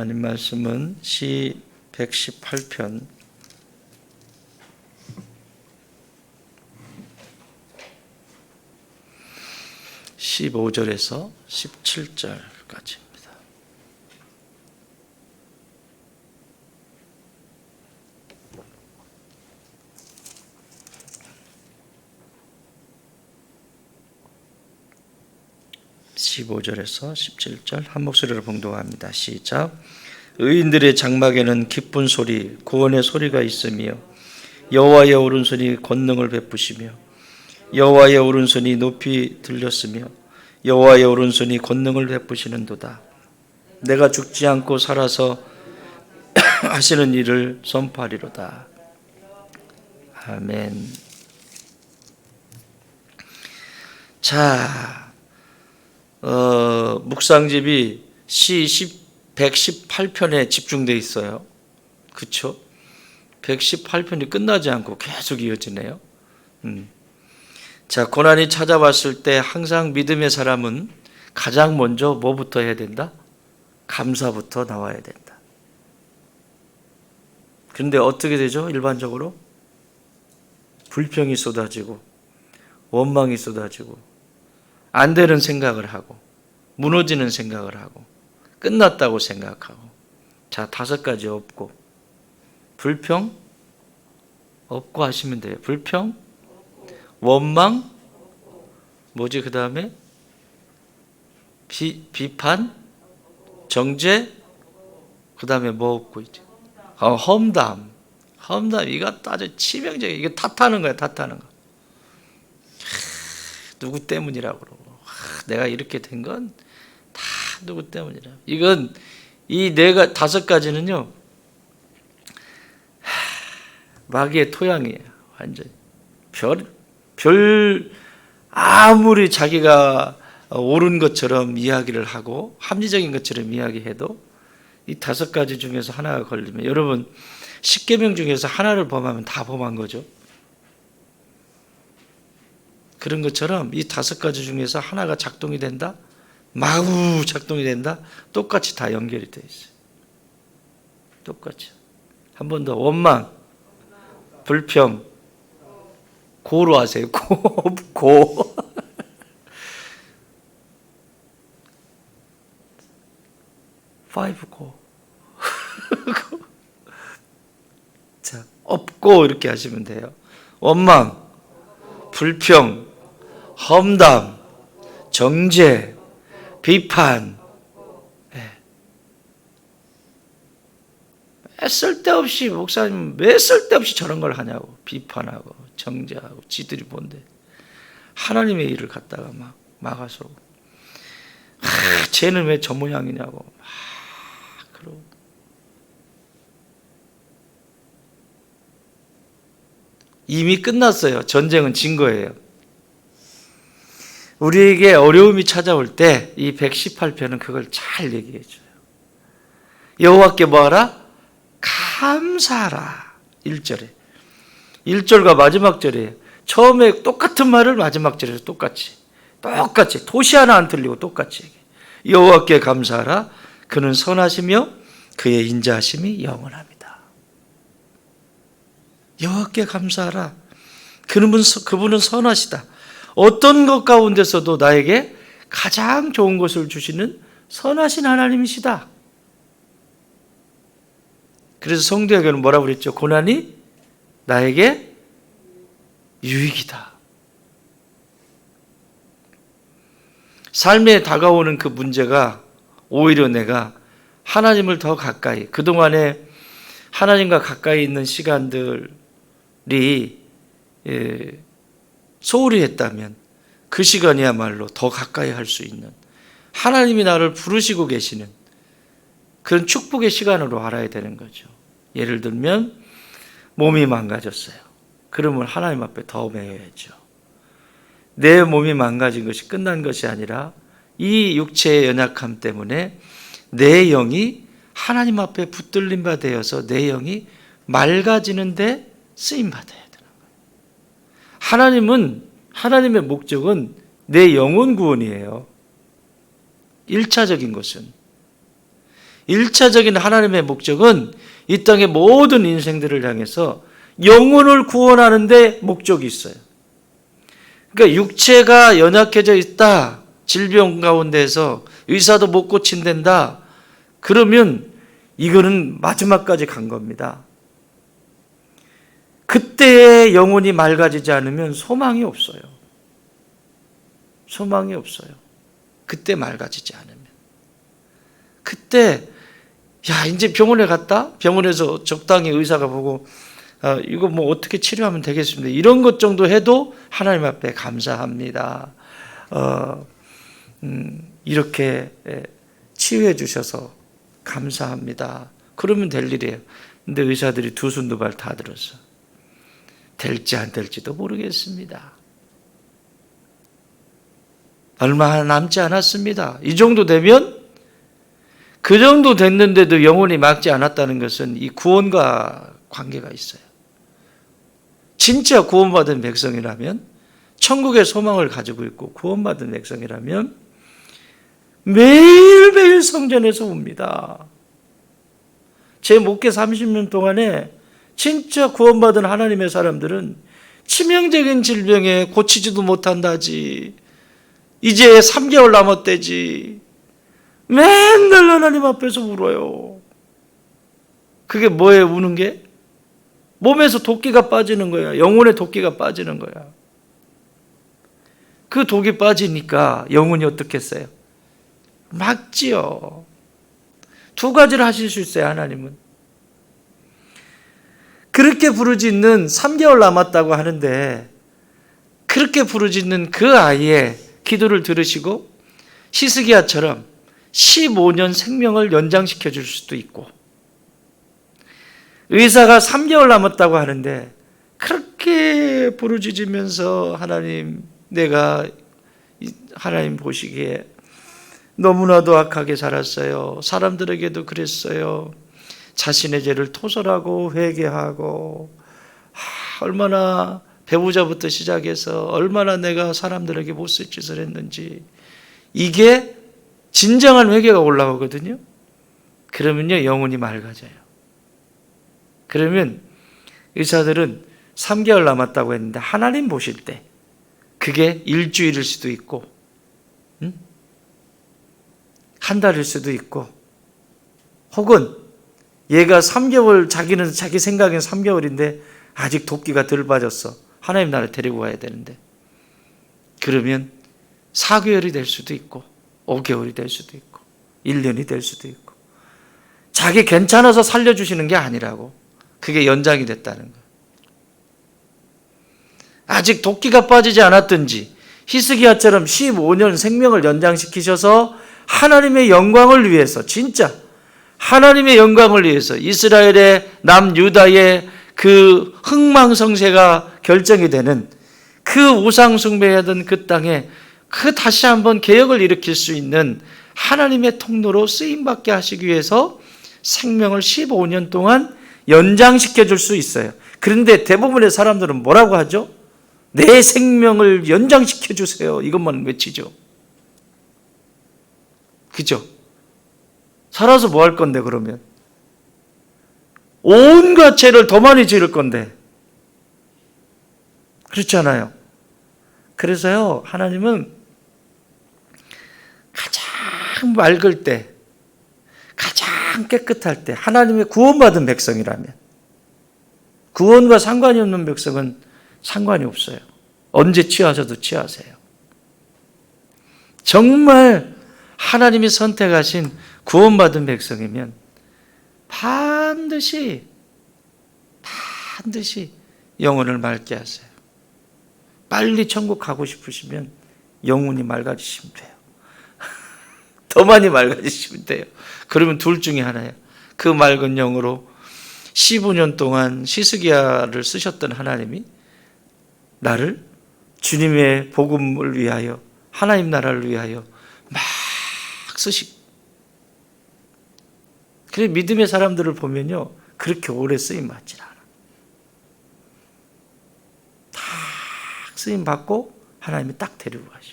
하나님 말씀은 시 118편 15절에서 17절까지입니다. (15절에서 17절) 한 목소리로 봉독합니다. 시작. 의인들의 장막에는 기쁜 소리, 구원의 소리가 있으며 여호와의 오른손이 권능을 베푸시며 여호와의 오른손이 높이 들렸으며 여호와의 오른손이 권능을 베푸시는도다. 내가 죽지 않고 살아서 하시는 일을 선포하리로다. 아멘. 자, 묵상집이 시 118편에 집중되어 있어요. 그렇죠? 118편이 끝나지 않고 계속 이어지네요. 자, 고난이 찾아왔을 때 항상 믿음의 사람은 가장 먼저 뭐부터 해야 된다? 감사부터 나와야 된다. 그런데 어떻게 되죠? 일반적으로 불평이 쏟아지고 원망이 쏟아지고 안 되는 생각을 하고 무너지는 생각을 하고 끝났다고 생각하고. 자, 5가지 없고 불평 없고 하시면 돼요. 불평, 원망, 뭐지 그 다음에 비판, 정죄, 그 다음에 뭐 없고 이제 험담. 이거 아주 치명적이에요. 이거 탓하는 거야, 탓하는 거. 누구 때문이라고 그러고 내가 이렇게 된 건 다 누구 때문이라. 이건 이 5가지는요 마귀의 토양이에요. 완전히 별 아무리 자기가 옳은 것처럼 이야기를 하고 합리적인 것처럼 이야기해도 이 5가지 중에서 하나가 걸리면, 여러분 10계명 중에서 하나를 범하면 다 범한 거죠. 그런 것처럼 이 5가지 중에서 하나가 작동이 된다? 마구 작동이 된다? 똑같이 다 연결이 되어 있어요. 똑같이. 한 번 더. 원망, 불평, 고로 하세요. 고. 고. 자, 없고 이렇게 하시면 돼요. 원망, 불평, 험담, 정죄, 비판. 왜 쓸데없이 목사님 왜 쓸데없이 저런 걸 하냐고 비판하고 정죄하고 지들이 뭔데 하나님의 일을 갖다가 막 막아서 쟤는 왜 저 모양이냐고 막 그러고. 이미 끝났어요. 전쟁은 진 거예요. 우리에게 어려움이 찾아올 때 이 118편은 그걸 잘 얘기해 줘요. 여호와께 뭐하라? 감사하라. 1절에 1절과 마지막 절이에요. 처음에 똑같은 말을 마지막 절에서 똑같이 토시 하나 안 틀리고 똑같이 여호와께 감사하라. 그는 선하시며 그의 인자하심이 영원합니다. 여호와께 감사하라. 그분은 선하시다. 어떤 것 가운데서도 나에게 가장 좋은 것을 주시는 선하신 하나님이시다. 그래서 성도에게는 뭐라고 그랬죠? 고난이 나에게 유익이다. 삶에 다가오는 그 문제가 오히려 내가 하나님을 더 가까이, 그동안에 하나님과 가까이 있는 시간들이 소홀히 했다면 그 시간이야말로 더 가까이 할 수 있는, 하나님이 나를 부르시고 계시는 그런 축복의 시간으로 알아야 되는 거죠. 예를 들면 몸이 망가졌어요. 그러면 하나님 앞에 더 매여야죠. 내 몸이 망가진 것이 끝난 것이 아니라 이 육체의 연약함 때문에 내 영이 하나님 앞에 붙들림 바 되어서 내 영이 맑아지는데 쓰임 받아야 되는 거예요. 하나님의 목적은 내 영혼 구원이에요. 1차적인 것은. 1차적인 하나님의 목적은 이 땅의 모든 인생들을 향해서 영혼을 구원하는 데 목적이 있어요. 그러니까 육체가 연약해져 있다, 질병 가운데서 의사도 못 고친댄다, 그러면 이거는 마지막까지 간 겁니다. 그때의 영혼이 맑아지지 않으면 소망이 없어요. 소망이 없어요. 그때 맑아지지 않으면. 그때 이제 병원에 갔다? 병원에서 적당히 의사가 보고 이거 뭐 어떻게 치료하면 되겠습니다. 이런 것 정도 해도 하나님 앞에 감사합니다. 이렇게 치유해 주셔서 감사합니다. 그러면 될 일이에요. 근데 의사들이 두 손 두 발 다 들었어. 될지 안 될지도 모르겠습니다. 얼마 남지 않았습니다. 이 정도 되면, 그 정도 됐는데도 영혼이 맑지 않았다는 것은 이 구원과 관계가 있어요. 진짜 구원받은 백성이라면, 천국의 소망을 가지고 있고 구원받은 백성이라면 매일매일 성전에서 웁니다. 제 목회 30년 동안에 진짜 구원받은 하나님의 사람들은 치명적인 질병에 고치지도 못한다지, 이제 3개월 남았대지, 맨날 하나님 앞에서 울어요. 그게 뭐예요, 우는 게? 몸에서 도끼가 빠지는 거야. 영혼의 도끼가 빠지는 거야. 그 독이 빠지니까 영혼이 어떻겠어요? 막지요. 두 가지를 하실 수 있어요, 하나님은. 그렇게 부르짖는 3개월 남았다고 하는데, 그렇게 부르짖는 그 아이의 기도를 들으시고 히스기야처럼 15년 생명을 연장시켜 줄 수도 있고, 의사가 3개월 남았다고 하는데 그렇게 부르짖으면서 하나님, 내가 하나님 보시기에 너무나도 악하게 살았어요. 사람들에게도 그랬어요. 자신의 죄를 토설하고 회개하고, 얼마나 배우자부터 시작해서 얼마나 내가 사람들에게 못쓸 짓을 했는지, 이게 진정한 회개가 올라오거든요. 그러면요, 영혼이 맑아져요. 그러면 의사들은 3개월 남았다고 했는데 하나님 보실 때 그게 일주일일 수도 있고, 한 달일 수도 있고, 혹은 얘가 3개월, 자기는 자기 생각엔 3개월인데 아직 도끼가 덜 빠졌어. 하나님 나라에 데리고 가야 되는데, 그러면 4개월이 될 수도 있고 5개월이 될 수도 있고 1년이 될 수도 있고, 자기 괜찮아서 살려주시는 게 아니라고, 그게 연장이 됐다는 거예요. 아직 도끼가 빠지지 않았든지 히스기야처럼 15년 생명을 연장시키셔서 하나님의 영광을 위해서, 진짜 하나님의 영광을 위해서 이스라엘의 남유다의 그 흥망성쇠가 결정이 되는, 그 우상 숭배하던 그 땅에 그 다시 한번 개혁을 일으킬 수 있는 하나님의 통로로 쓰임받게 하시기 위해서 생명을 15년 동안 연장시켜 줄 수 있어요. 그런데 대부분의 사람들은 뭐라고 하죠? 내 생명을 연장시켜 주세요. 이것만 외치죠. 그죠? 살아서 뭐 할 건데, 그러면? 온갖 죄를 더 많이 지을 건데. 그렇지 않아요? 그래서요, 하나님은 가장 맑을 때, 가장 깨끗할 때, 하나님의 구원받은 백성이라면, 구원과 상관이 없는 백성은 상관이 없어요. 언제 취하셔도 취하세요. 정말 하나님이 선택하신 구원받은 백성이면 반드시 영혼을 맑게 하세요. 빨리 천국 가고 싶으시면 영혼이 맑아지시면 돼요. 더 많이 맑아지시면 돼요. 그러면 둘 중에 하나예요. 그 맑은 영으로 15년 동안 히스기야를 쓰셨던 하나님이 나를 주님의 복음을 위하여, 하나님 나라를 위하여 막 쓰시고, 그래 믿음의 사람들을 보면요, 그렇게 오래 쓰임 받질 않아. 딱 쓰임 받고 하나님이 딱 데리고 가셔.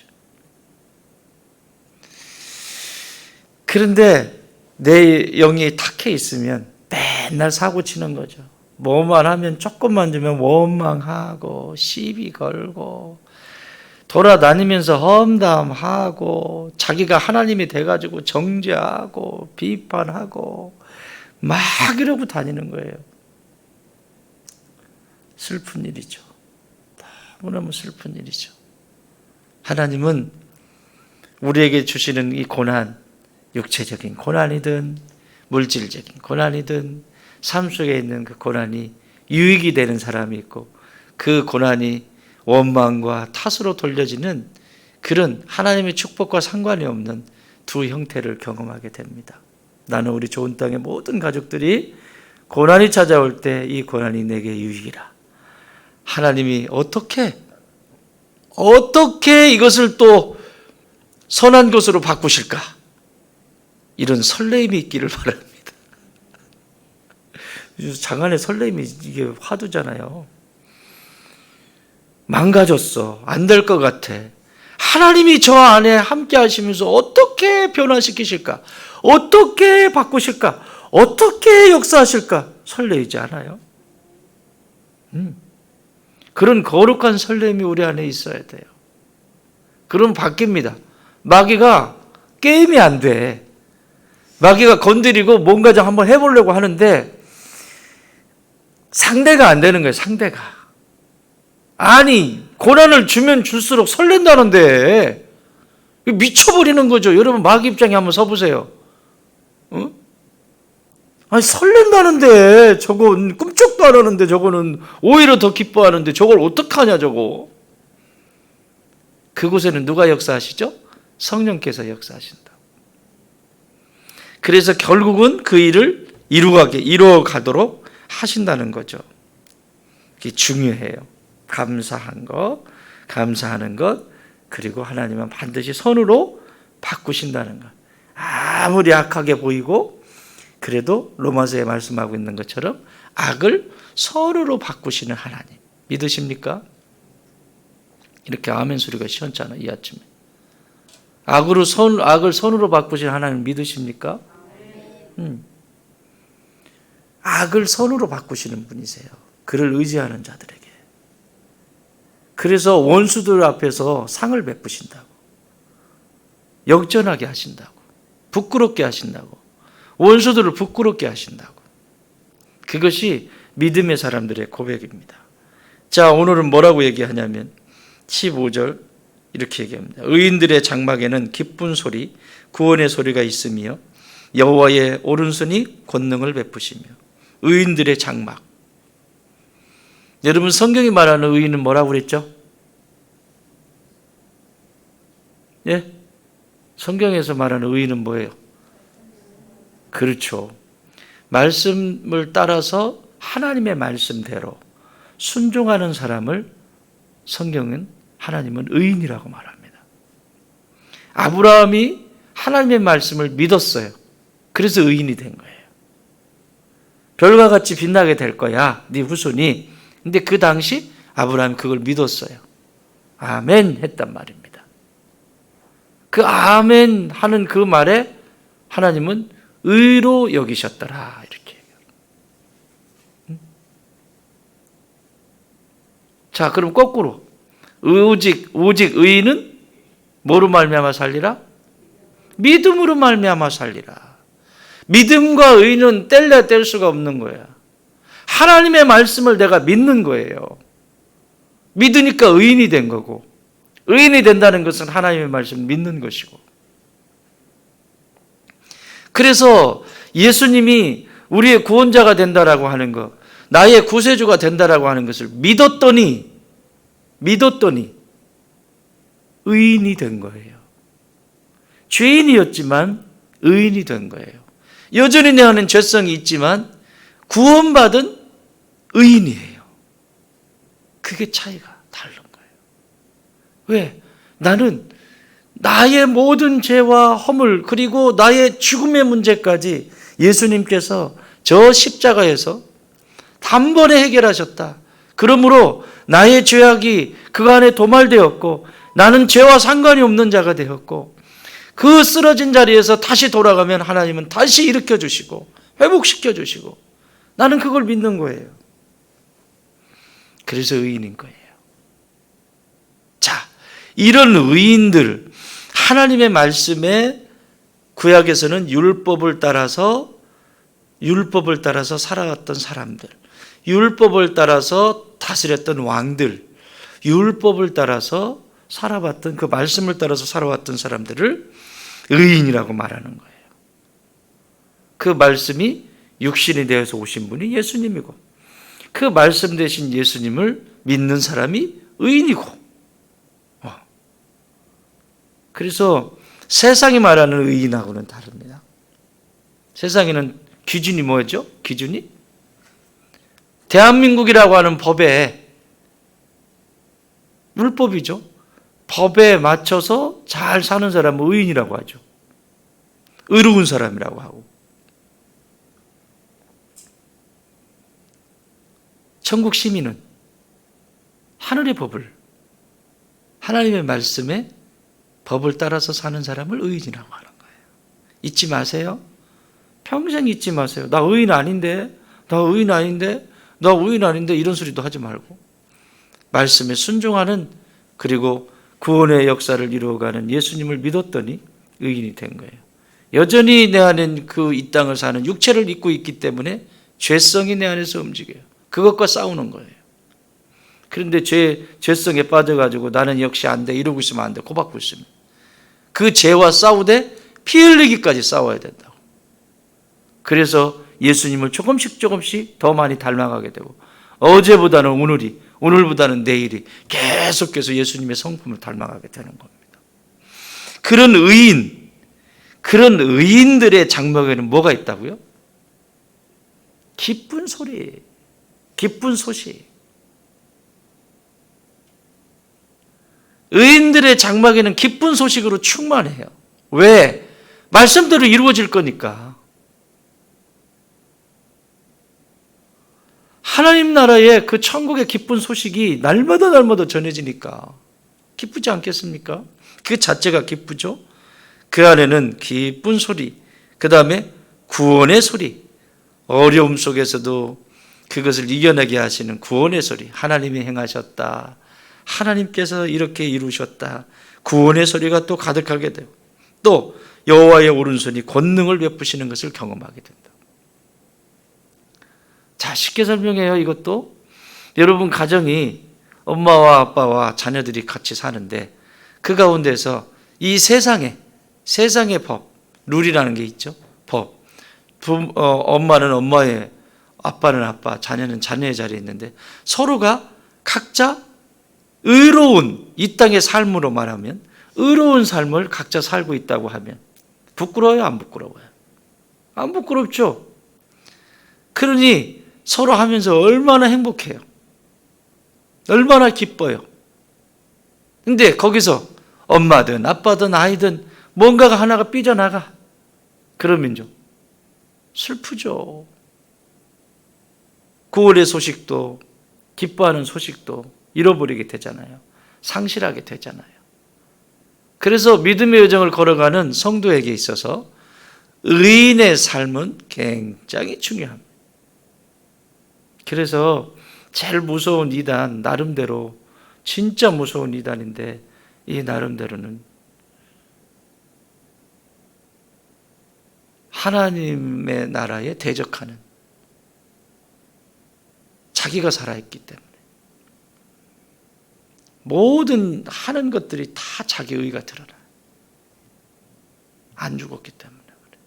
그런데 내 영이 탁해 있으면 맨날 사고 치는 거죠. 뭐만 하면 조금만 주면 원망하고 시비 걸고 돌아다니면서 험담하고 자기가 하나님이 돼가지고 정죄하고 비판하고 막 이러고 다니는 거예요. 슬픈 일이죠. 너무너무 슬픈 일이죠. 하나님은 우리에게 주시는 이 고난, 육체적인 고난이든 물질적인 고난이든 삶 속에 있는 그 고난이 유익이 되는 사람이 있고 그 고난이 원망과 탓으로 돌려지는 그런 하나님의 축복과 상관이 없는 두 형태를 경험하게 됩니다. 나는 우리 좋은 땅의 모든 가족들이 고난이 찾아올 때 이 고난이 내게 유익이라. 하나님이 어떻게 이것을 또 선한 것으로 바꾸실까? 이런 설레임이 있기를 바랍니다. 장안의 설레임이 이게 화두잖아요. 망가졌어. 안 될 것 같아. 하나님이 저 안에 함께 하시면서 어떻게 변화시키실까? 어떻게 바꾸실까? 어떻게 역사하실까? 설레이지 않아요? 그런 거룩한 설렘이 우리 안에 있어야 돼요. 그럼 바뀝니다. 마귀가 게임이 안 돼. 마귀가 건드리고 뭔가 좀 한번 해보려고 하는데 상대가 안 되는 거예요. 상대가. 아니 고난을 주면 줄수록 설렌다는데 미쳐버리는 거죠. 여러분 마귀 입장에 한번 서보세요. 아니 설렌다는데 저건 꿈쩍도 안 하는데 저거는 오히려 더 기뻐하는데 저걸 어떡하냐 저거. 그곳에는 누가 역사하시죠? 성령께서 역사하신다. 그래서 결국은 그 일을 이루어가도록 하신다는 거죠. 이게 중요해요. 감사하는 것, 그리고 하나님은 반드시 선으로 바꾸신다는 것. 아무리 악하게 보이고 그래도 로마서에 말씀하고 있는 것처럼 악을 선으로 바꾸시는 하나님 믿으십니까? 이렇게 아멘 소리가 시원찮아 이 아침에. 악을 선으로 바꾸시는 하나님 믿으십니까? 악을 선으로 바꾸시는 분이세요. 그를 의지하는 자들에게. 그래서 원수들 앞에서 상을 베푸신다고. 역전하게 하신다고. 부끄럽게 하신다고. 원수들을 부끄럽게 하신다고. 그것이 믿음의 사람들의 고백입니다. 자, 오늘은 뭐라고 얘기하냐면 15절 이렇게 얘기합니다. 의인들의 장막에는 기쁜 소리, 구원의 소리가 있으며 여호와의 오른손이 권능을 베푸시며. 의인들의 장막. 여러분 성경이 말하는 의인은 뭐라고 그랬죠? 예? 성경에서 말하는 의인은 뭐예요? 그렇죠. 말씀을 따라서 하나님의 말씀대로 순종하는 사람을 성경은 하나님은 의인이라고 말합니다. 아브라함이 하나님의 말씀을 믿었어요. 그래서 의인이 된 거예요. 별과 같이 빛나게 될 거야, 네 후손이. 근데 그 당시 아브라함이 그걸 믿었어요. 아멘 했단 말입니다. 그 아멘 하는 그 말에 하나님은 의로 여기셨더라 이렇게 얘기해요. 자, 그럼 거꾸로 오직 의인은 뭐로 말미암아 살리라? 믿음으로 말미암아 살리라. 믿음과 의는 뗄래야 뗄 수가 없는 거야. 하나님의 말씀을 내가 믿는 거예요. 믿으니까 의인이 된 거고, 의인이 된다는 것은 하나님의 말씀을 믿는 것이고. 그래서 예수님이 우리의 구원자가 된다라고 하는 것, 나의 구세주가 된다라고 하는 것을 믿었더니 의인이 된 거예요. 죄인이었지만 의인이 된 거예요. 여전히 내 안엔 죄성이 있지만 구원받은 의인이에요. 그게 차이가 다른 거예요. 왜? 나는 나의 모든 죄와 허물 그리고 나의 죽음의 문제까지 예수님께서 저 십자가에서 단번에 해결하셨다. 그러므로 나의 죄악이 그 안에 도말되었고 나는 죄와 상관이 없는 자가 되었고 그 쓰러진 자리에서 다시 돌아가면 하나님은 다시 일으켜 주시고 회복시켜 주시고, 나는 그걸 믿는 거예요. 그래서 의인인 거예요. 자, 이런 의인들, 하나님의 말씀에 구약에서는 율법을 따라서 살아갔던 사람들, 율법을 따라서 다스렸던 왕들, 율법을 따라서 살아왔던, 그 말씀을 따라서 살아왔던 사람들을 의인이라고 말하는 거예요. 그 말씀이 육신이 되어서 오신 분이 예수님이고, 그 말씀 되신 예수님을 믿는 사람이 의인이고. 그래서 세상이 말하는 의인하고는 다릅니다. 세상에는 기준이 뭐죠? 기준이? 대한민국이라고 하는 법에, 율법이죠. 법에 맞춰서 잘 사는 사람은 의인이라고 하죠. 의로운 사람이라고 하고. 천국 시민은 하늘의 법을, 하나님의 말씀에 법을 따라서 사는 사람을 의인이라고 하는 거예요. 잊지 마세요. 평생 잊지 마세요. 나 의인 아닌데, 나 의인 아닌데, 나 의인 아닌데, 이런 소리도 하지 말고 말씀에 순종하는, 그리고 구원의 역사를 이루어가는 예수님을 믿었더니 의인이 된 거예요. 여전히 내 안에 이 땅을 사는 육체를 입고 있기 때문에 죄성이 내 안에서 움직여요. 그것과 싸우는 거예요. 그런데 죄성에 빠져가지고 나는 역시 안 돼, 이러고 있으면 안 돼, 고박고 있으면 그 죄와 싸우되 피 흘리기까지 싸워야 된다고. 그래서 예수님을 조금씩 더 많이 닮아가게 되고, 어제보다는 오늘이, 오늘보다는 내일이 계속해서 예수님의 성품을 닮아가게 되는 겁니다. 그런 의인들의 장막에는 뭐가 있다고요? 기쁜 소리, 기쁜 소식. 의인들의 장막에는 기쁜 소식으로 충만해요. 왜? 말씀대로 이루어질 거니까. 하나님 나라의 그 천국의 기쁜 소식이 날마다 전해지니까 기쁘지 않겠습니까? 그 자체가 기쁘죠. 그 안에는 기쁜 소리, 그 다음에 구원의 소리, 어려움 속에서도 그것을 이겨내게 하시는 구원의 소리, 하나님이 행하셨다, 하나님께서 이렇게 이루셨다, 구원의 소리가 또 가득하게 되고, 또 여호와의 오른손이 권능을 베푸시는 것을 경험하게 된다. 자, 쉽게 설명해요. 이것도 여러분 가정이 엄마와 아빠와 자녀들이 같이 사는데, 그 가운데서 이 세상의 법, 룰이라는 게 있죠. 법. 엄마는 엄마의, 아빠는 아빠, 자녀는 자녀의 자리에 있는데, 서로가 각자 의로운, 이 땅의 삶으로 말하면 의로운 삶을 각자 살고 있다고 하면 부끄러워요, 안 부끄러워요? 안 부끄럽죠. 그러니 서로 하면서 얼마나 행복해요. 얼마나 기뻐요. 근데 거기서 엄마든 아빠든 아이든 뭔가가 하나가 삐져나가. 그러면 좀 슬프죠. 구원의 소식도, 기뻐하는 소식도 잃어버리게 되잖아요. 상실하게 되잖아요. 그래서 믿음의 여정을 걸어가는 성도에게 있어서 의인의 삶은 굉장히 중요합니다. 그래서 제일 무서운 이단, 나름대로 진짜 무서운 이단인데, 이 나름대로는 하나님의 나라에 대적하는, 자기가 살아있기 때문에 모든 하는 것들이 다 자기 의가 드러나요. 안 죽었기 때문에 그래.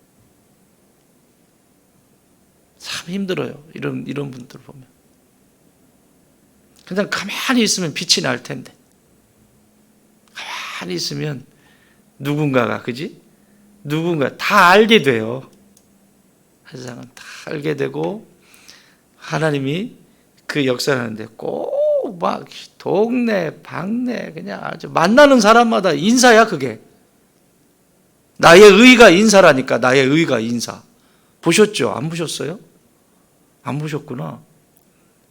참 힘들어요. 이런 분들 보면. 그냥 가만히 있으면 빛이 날 텐데, 가만히 있으면 누군가가, 그지? 누군가 다 알게 돼요. 세상은 다 알게 되고, 하나님이 그 역사를 하는데 꼭 막 동네 방네 그냥 아주 만나는 사람마다 인사야. 그게 나의 의가 인사라니까. 나의 의가 인사. 보셨죠? 안 보셨어요? 안 보셨구나.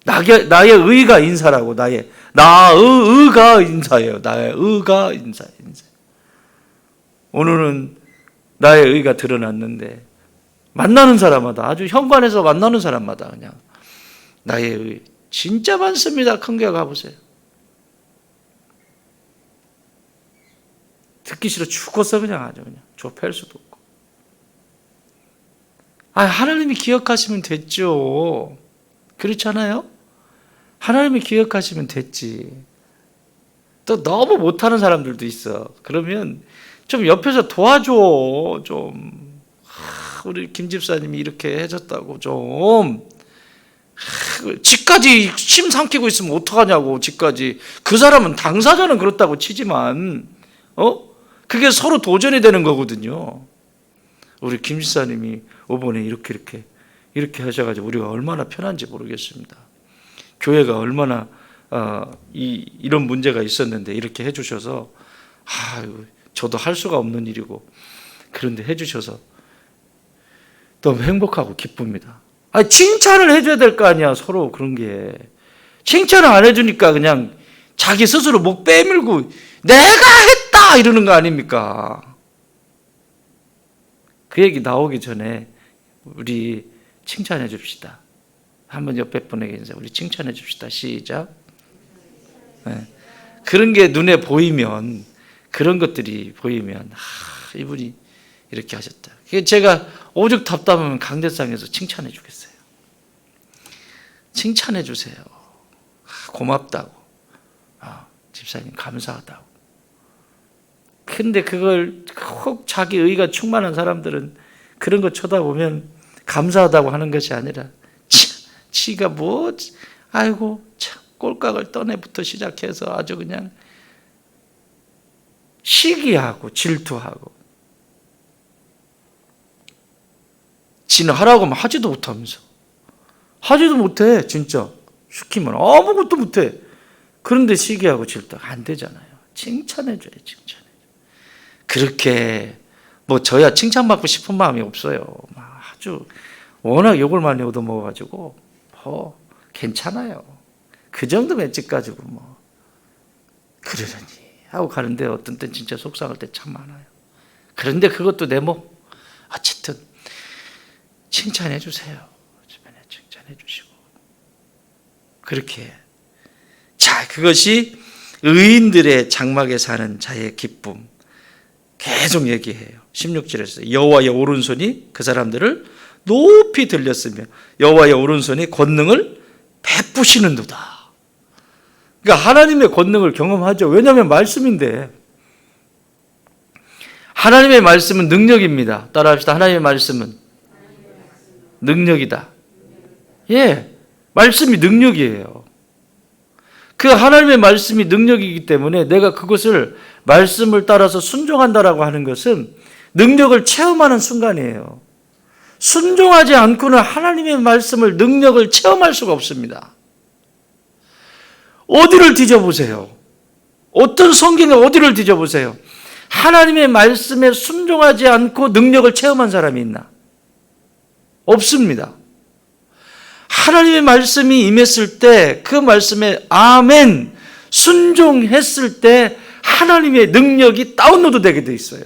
나의 의가 인사라고. 나의 의가 인사예요. 나의 의가 인사. 오늘은 나의 의가 드러났는데 만나는 사람마다, 아주 현관에서 만나는 사람마다 그냥 나의 의 진짜 많습니다. 큰 교회 가보세요. 듣기 싫어 죽어서 그냥 아주 그냥 좁힐 수도 없고. 하나님이 기억하시면 됐죠. 그렇잖아요? 하나님이 기억하시면 됐지. 또 너무 못하는 사람들도 있어. 그러면 좀 옆에서 도와줘. 좀 우리 김 집사님이 이렇게 해줬다고 좀. 지까지 침 삼키고 있으면 어떡하냐고. 지까지. 그 사람은 당사자는 그렇다고 치지만 그게 서로 도전이 되는 거거든요. 우리 김 집사님이 이번에 이렇게 하셔가지고 우리가 얼마나 편한지 모르겠습니다. 교회가 얼마나 이런 문제가 있었는데 이렇게 해주셔서 저도 할 수가 없는 일이고 그런데 해주셔서 너무 행복하고 기쁩니다. 칭찬을 해줘야 될 거 아니야. 서로 그런 게 칭찬을 안 해주니까 그냥 자기 스스로 목 빼밀고 내가 했다 이러는 거 아닙니까? 그 얘기 나오기 전에 우리 칭찬해 줍시다. 한번 옆에 분에게 인사. 우리 칭찬해 줍시다. 시작. 네. 그런 게 눈에 보이면, 그런 것들이 보이면 이분이 이렇게 하셨다. 제가 오죽 답답하면 강대상에서 칭찬해 주겠어요. 칭찬해 주세요. 고맙다고. 집사님 감사하다고. 근데 그걸 꼭 자기 의가 충만한 사람들은 그런 거 쳐다보면 감사하다고 하는 것이 아니라 지가 뭐 아이고 참 꼴깍을 떠내부터 시작해서 아주 그냥 시기하고 질투하고 지는 하라고 하면 하지도 못하면서 하지도 못해. 진짜 시키면 아무것도 못해. 그런데 시기하고 질투 안 되잖아요. 칭찬해줘요. 칭찬해줘. 그렇게 뭐 저야 칭찬받고 싶은 마음이 없어요. 아주 워낙 욕을 많이 얻어먹어가지고 괜찮아요. 그 정도 맷집 가지고 뭐 그러려니 하고 가는데 어떤 땐 진짜 속상할 때 참 많아요. 그런데 그것도 내 목 어쨌든 칭찬해 주세요. 주변에 칭찬해 주시고 그렇게. 자, 그것이 의인들의 장막에 사는 자의 기쁨. 계속 얘기해요. 16절에서 여호와의 오른손이 그 사람들을 높이 들렸으며 여호와의 오른손이 권능을 베푸시는도다. 그러니까 하나님의 권능을 경험하죠. 왜냐하면 말씀인데. 하나님의 말씀은 능력입니다. 따라합시다. 하나님의 말씀은 능력이다. 예, 말씀이 능력이에요. 그 하나님의 말씀이 능력이기 때문에 내가 그것을 말씀을 따라서 순종한다라고 하는 것은 능력을 체험하는 순간이에요. 순종하지 않고는 하나님의 말씀을 능력을 체험할 수가 없습니다. 어디를 뒤져보세요. 어떤 성경에 어디를 뒤져보세요. 하나님의 말씀에 순종하지 않고 능력을 체험한 사람이 있나? 없습니다. 하나님의 말씀이 임했을 때 그 말씀에 아멘 순종했을 때 하나님의 능력이 다운로드 되게 돼 있어요.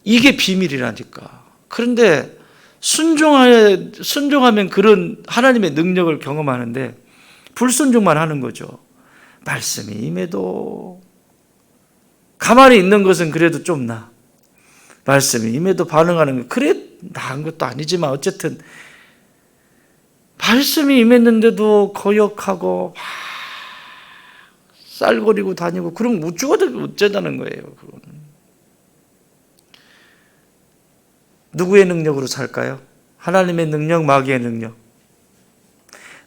이게 비밀이라니까. 그런데 순종하면 그런 하나님의 능력을 경험하는데 불순종만 하는 거죠. 말씀이 임해도 가만히 있는 것은 그래도 좀 나. 말씀이 임해도 반응하는 것 그래 나은 것도 아니지만 어쨌든 말씀이 임했는데도 거역하고 쌀거리고 다니고 그럼 어쩌자는 거예요. 그건. 누구의 능력으로 살까요? 하나님의 능력, 마귀의 능력.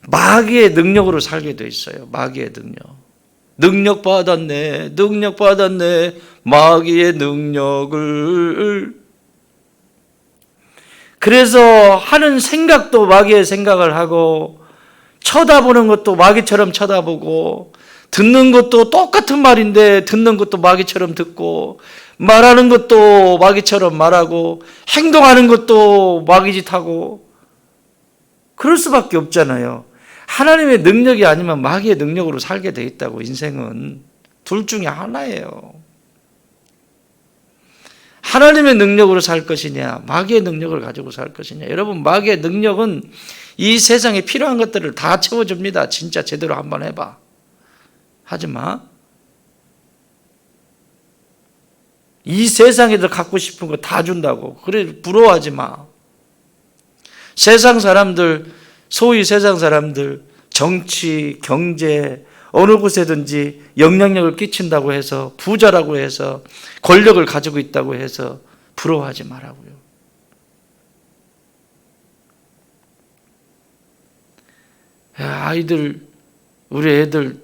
마귀의 능력으로 살게 돼 있어요. 마귀의 능력 받았네. 마귀의 능력을. 그래서 하는 생각도 마귀의 생각을 하고 쳐다보는 것도 마귀처럼 쳐다보고 듣는 것도 똑같은 말인데 듣는 것도 마귀처럼 듣고 말하는 것도 마귀처럼 말하고 행동하는 것도 마귀짓하고 그럴 수밖에 없잖아요. 하나님의 능력이 아니면 마귀의 능력으로 살게 돼 있다고. 인생은 둘 중에 하나예요. 하나님의 능력으로 살 것이냐, 마귀의 능력을 가지고 살 것이냐. 여러분, 마귀의 능력은 이 세상에 필요한 것들을 다 채워줍니다. 진짜 제대로 한번 해봐. 하지 마. 이 세상에서 갖고 싶은 거 다 준다고. 그래, 부러워하지 마. 세상 사람들, 소위 세상 사람들, 정치, 경제, 어느 곳에든지 영향력을 끼친다고 해서, 부자라고 해서, 권력을 가지고 있다고 해서 부러워하지 말라고요. 아이들, 우리 애들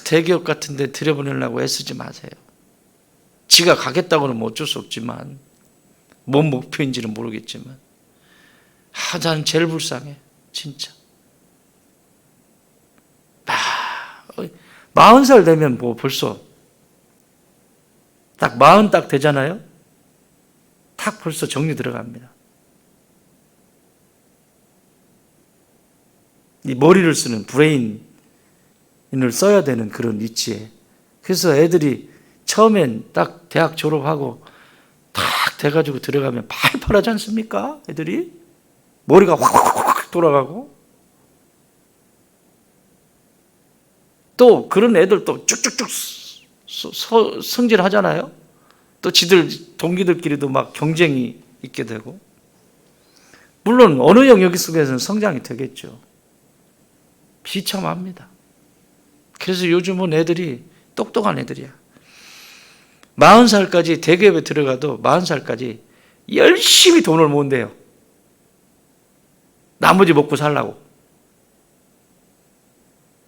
대기업 같은 데 들여보내려고 애쓰지 마세요. 지가 가겠다고는 뭐 어쩔 수 없지만, 뭔 목표인지는 모르겠지만, 나는 제일 불쌍해, 진짜. 40살 되면 뭐 벌써 딱 40 딱 되잖아요. 딱 벌써 정리 들어갑니다. 이 머리를 쓰는 브레인을 써야 되는 그런 위치에. 그래서 애들이 처음엔 딱 대학 졸업하고 딱 돼가지고 들어가면 팔팔하지 않습니까? 애들이 머리가 확 돌아가고, 또 그런 애들 또 쭉쭉쭉 성질하잖아요. 또 지들 동기들끼리도 막 경쟁이 있게 되고, 물론 어느 영역 속에서는 성장이 되겠죠. 비참합니다. 그래서 요즘은 애들이 똑똑한 애들이야. 40살까지 대기업에 들어가도 40살까지 열심히 돈을 모은대요. 나머지 먹고 살라고.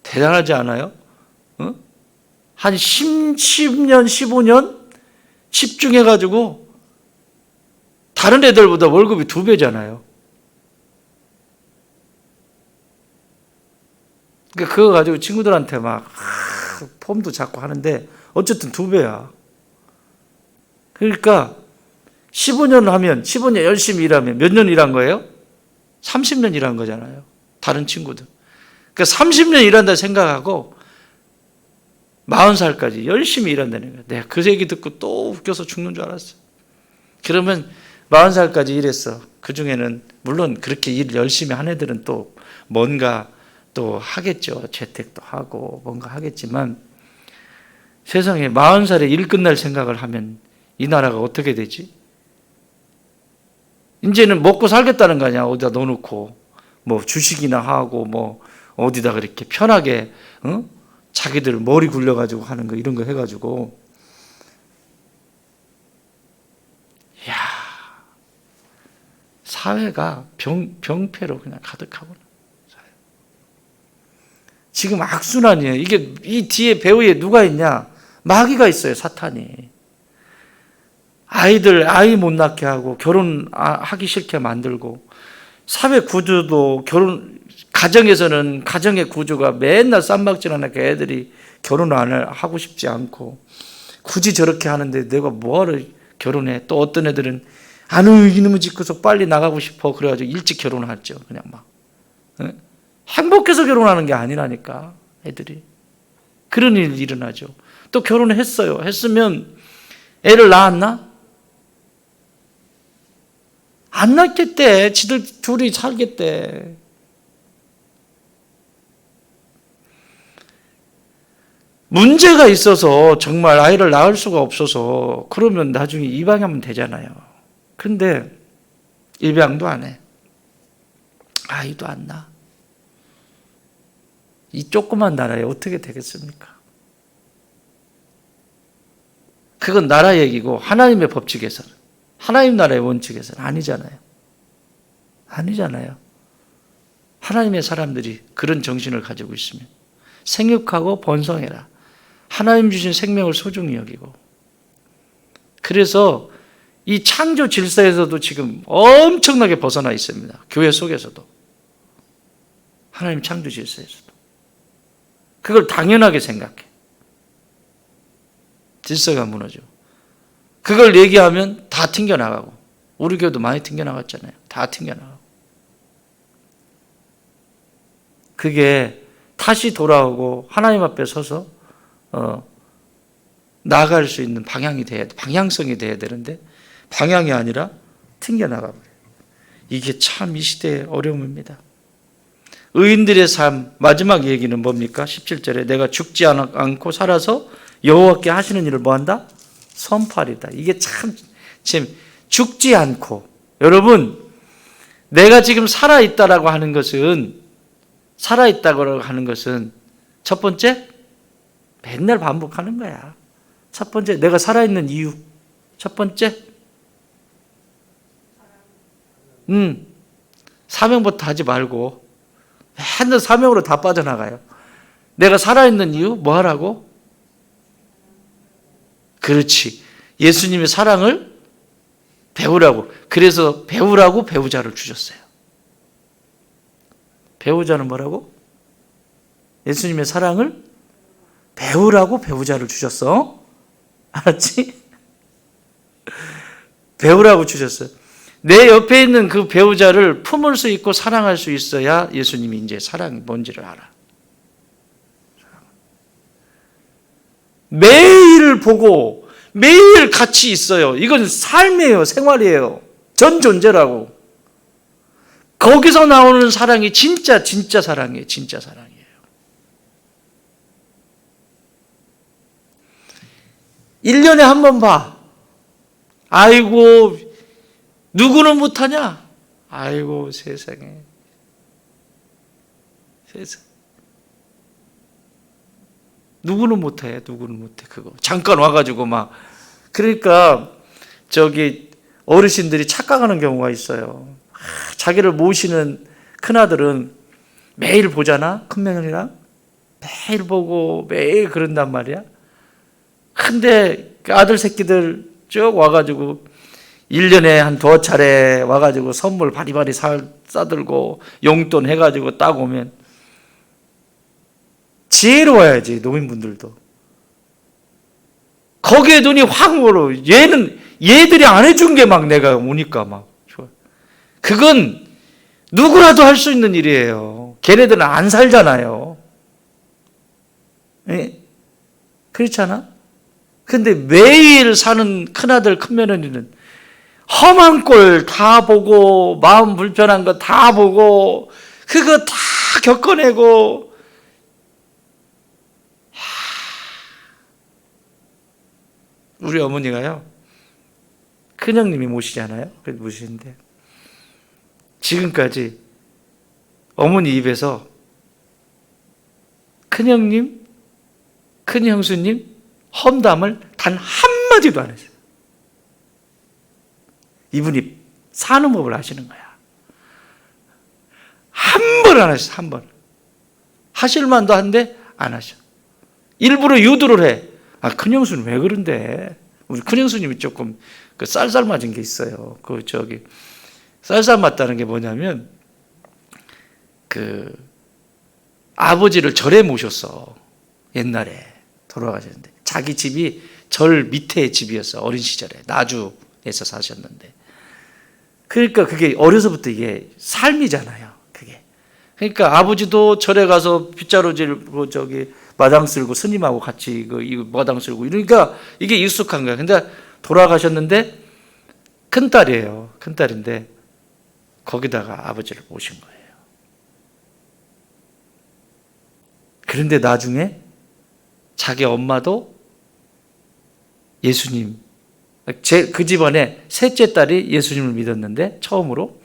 대단하지 않아요? 한 10년, 15년 집중해가지고 다른 애들보다 월급이 2배잖아요. 그러니까 그거 가지고 친구들한테 막 폼도 잡고 하는데 어쨌든 2배야. 그러니까 15년 하면, 15년 열심히 일하면 몇 년 일한 거예요? 30년 일한 거잖아요. 다른 친구들. 그러니까 30년 일한다 생각하고 40살까지 열심히 일한다는 거예요. 내가 그 얘기 듣고 또 웃겨서 죽는 줄 알았어요. 그러면 40살까지 일했어. 그 중에는 물론 그렇게 일 열심히 한 애들은 또 뭔가 또 하겠죠. 재택도 하고 뭔가 하겠지만, 세상에 40살에 일 끝날 생각을 하면 이 나라가 어떻게 되지? 이제는 먹고 살겠다는 거 아니야. 어디다 넣어놓고 뭐 주식이나 하고 뭐 어디다 그렇게 편하게 자기들 머리 굴려가지고 하는 거, 이런 거 해가지고. 이야, 사회가 병폐로 그냥 가득하구나. 지금 악순환이에요. 이게 이 뒤에 배후에 누가 있냐? 마귀가 있어요, 사탄이. 아이 못 낳게 하고 결혼하기 싫게 만들고, 사회 구조도 가정에서는 가정의 구조가 맨날 쌈박질하니까 애들이 결혼을 안 하고 싶지 않고, 굳이 저렇게 하는데 내가 뭐하러 결혼해. 또 어떤 애들은 아유 이놈의 집구석 빨리 나가고 싶어. 그래가지고 일찍 결혼하죠. 그냥 막 행복해서 결혼하는 게 아니라니까. 애들이 그런 일이 일어나죠. 또 결혼을 했어요. 했으면 애를 낳았나? 안 낳겠대. 지들 둘이 살겠대. 문제가 있어서 정말 아이를 낳을 수가 없어서 그러면 나중에 입양하면 되잖아요. 근데 입양도 안 해. 아이도 안 낳아. 이 조그만 나라에 어떻게 되겠습니까? 그건 나라 얘기고 하나님의 법칙에서는, 하나님 나라의 원칙에서는 아니잖아요. 아니잖아요. 하나님의 사람들이 그런 정신을 가지고 있으면 생육하고 번성해라. 하나님 주신 생명을 소중히 여기고. 그래서 이 창조 질서에서도 지금 엄청나게 벗어나 있습니다. 교회 속에서도. 하나님 창조 질서에서도. 그걸 당연하게 생각해. 질서가 무너져. 그걸 얘기하면 다 튕겨나가고. 우리 교회도 많이 튕겨나갔잖아요. 다 튕겨나가고. 그게 다시 돌아오고 하나님 앞에 서서 나아갈 수 있는 방향성이 돼야 되는데 방향이 아니라 튕겨나가버려요. 이게 참 이 시대의 어려움입니다. 의인들의 삶 마지막 얘기는 뭡니까? 17절에 내가 죽지 않고 살아서 여호와께 하시는 일을 뭐한다? 선포하리다. 이게 참 지금 죽지 않고, 여러분 내가 지금 살아있다고 하는 것은 첫 번째 맨날 반복하는 거야. 첫 번째 내가 살아있는 이유, 첫 번째 사명부터 하지 말고 맨날 사명으로 다 빠져나가요. 내가 살아있는 이유 뭐 하라고? 그렇지, 예수님의 사랑을 배우라고. 그래서 배우라고 배우자를 주셨어요. 배우자는 뭐라고? 예수님의 사랑을 배우라고 배우자를 주셨어. 알았지? 배우라고 주셨어요. 내 옆에 있는 그 배우자를 품을 수 있고 사랑할 수 있어야 예수님이 이제 사랑이 뭔지를 알아. 매일 보고 매일 같이 있어요. 이건 삶이에요. 생활이에요. 전 존재라고. 거기서 나오는 사랑이 진짜 사랑이에요. 진짜 사랑이에요. (1년에) 한 번 봐. 아이고 누구는 못하냐? 아이고 세상에. 누구는 못해. 그거 잠깐 와가지고 막. 그러니까 어르신들이 착각하는 경우가 있어요. 자기를 모시는 큰아들은 매일 보잖아. 큰며느리랑 매일 보고 매일 그런단 말이야. 근데 그 아들 새끼들 쭉 와가지고 1년에 한 2차례 와가지고 선물 바리바리 싸들고 용돈 해가지고 딱 오면 지혜로워야지. 노인분들도 거기에 눈이 확 멀어. 얘들이 안 해준 게 막 내가 오니까 막 좋아. 그건 누구라도 할 수 있는 일이에요. 걔네들은 안 살잖아요. 그렇잖아? 근데 매일 사는 큰아들 큰며느리는 험한 꼴 다 보고 마음 불편한 거 다 보고 그거 다 겪어내고, 우리 어머니가요, 큰형님이 모시잖아요. 그래도 모시는데 지금까지 어머니 입에서 큰형님, 큰형수님 험담을 단 한마디도 안 했어요. 이분이 사는 법을 아시는 거야. 한 번 안 하셨어. 한 번. 하실 만도 한데 안 하셔. 일부러 유도를 해. 큰형수는 왜 그런데? 우리 큰형수님이 조금 쌀쌀 맞은 게 있어요. 쌀쌀 맞다는 게 뭐냐면 아버지를 절에 모셨어. 옛날에 돌아가셨는데 자기 집이 절 밑에 집이었어. 어린 시절에 나주에서 사셨는데, 그러니까 그게 어려서부터 이게 삶이잖아요. 그게. 그러니까 아버지도 절에 가서 빗자루질고 마당 쓸고 스님하고 같이 이거 마당 쓸고 이러니까 이게 익숙한 거야. 근데 돌아가셨는데 큰딸이에요. 큰딸인데 거기다가 아버지를 모신 거예요. 그런데 나중에 자기 엄마도 예수님, 그 집안에 셋째 딸이 예수님을 믿었는데 처음으로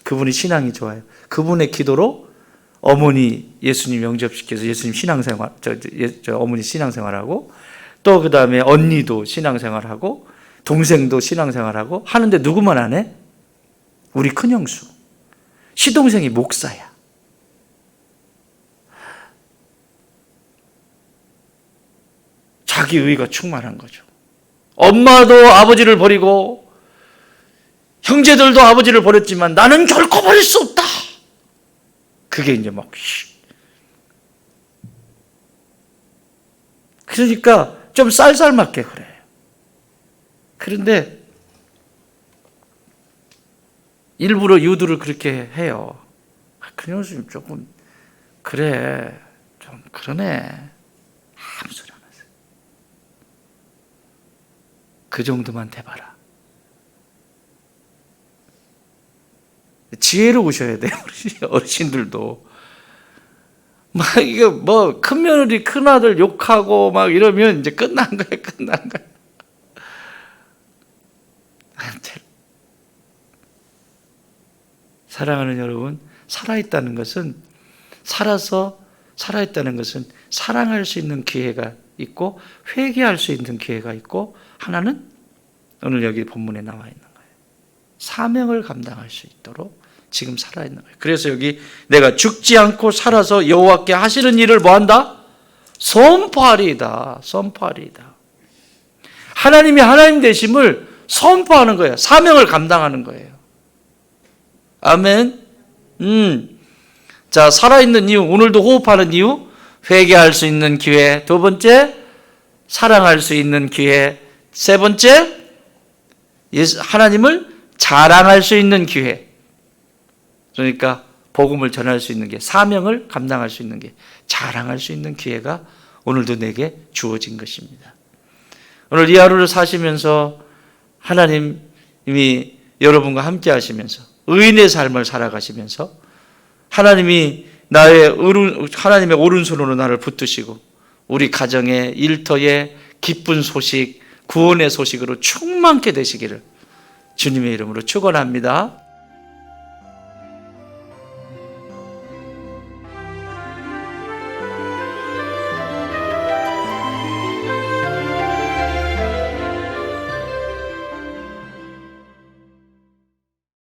그분이 신앙이 좋아요. 그분의 기도로 어머니 예수님 영접시켜서 예수님 신앙생활, 어머니 신앙생활하고, 또 그 다음에 언니도 신앙생활하고 동생도 신앙생활하고 하는데 누구만 안 해? 우리 큰형수. 시동생이 목사야. 자기 의가 충만한 거죠. 엄마도 아버지를 버리고 형제들도 아버지를 버렸지만 나는 결코 버릴 수 없다. 그게 이제 막. 그러니까 좀 쌀쌀맞게 그래요. 그런데 일부러 유도를 그렇게 해요. 큰형수님 조금 그래, 좀 그러네. 아무 소리 안 하세요. 그 정도만 돼봐라. 지혜로우셔야 돼요, 어르신들도. 막 이거 뭐 큰 며느리 큰 아들 욕하고 막 이러면 이제 끝난 거예요, 끝난 거예요. 사랑하는 여러분, 살아있다는 것은 사랑할 수 있는 기회가 있고 회개할 수 있는 기회가 있고, 하나는 오늘 여기 본문에 나와 있는 거예요. 사명을 감당할 수 있도록 지금 살아있는 거예요. 그래서 여기 내가 죽지 않고 살아서 여호와께 하시는 일을 뭐한다? 선포하리이다. 선포하리이다. 하나님이 하나님 되심을 선포하는 거예요. 사명을 감당하는 거예요. 아멘. 자, 살아있는 이유, 오늘도 호흡하는 이유, 회개할 수 있는 기회. 두 번째, 사랑할 수 있는 기회. 세 번째, 하나님을 자랑할 수 있는 기회. 그러니까 복음을 전할 수 있는 게, 사명을 감당할 수 있는 게, 자랑할 수 있는 기회가 오늘도 내게 주어진 것입니다. 오늘 이 하루를 사시면서 하나님이 여러분과 함께 하시면서 의인의 삶을 살아가시면서 하나님이 하나님의 오른손으로 나를 붙드시고 우리 가정의 일터에 기쁜 소식, 구원의 소식으로 충만케 되시기를 주님의 이름으로 축원합니다.